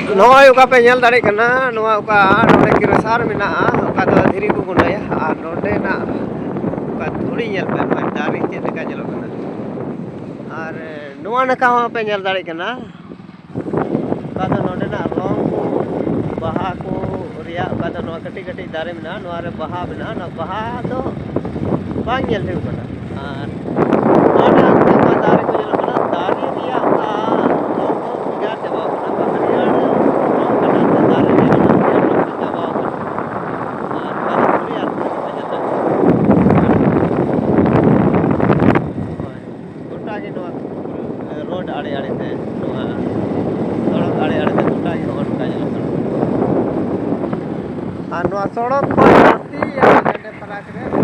नॉय ओका पे ñel दाड़े कना नोआ ओका नोडे किरसार मेना ओका दो धीरी को गुनाया और नोडे ना ओका थोड़ी ñel पे मा दारी चे का ñelo कना और नोआ नका हो पे ñel दाड़े कना ओका दो नोडे ना रोंग को बहा को रिया ओका दो नोआ कटी कटी दारे मेना नोआ रे बहा मेना ना बहा दो बांग ñel थे कना और नोडे ओका दारे को ñelo कना दारी रिया ओका रोंग को बिगा चबा कना हरियाण रोड आड़े आड़े ते सड़क आड़े आड़े ते गोटा गे रोड का जलो सड़क को जास्ती या फराक रे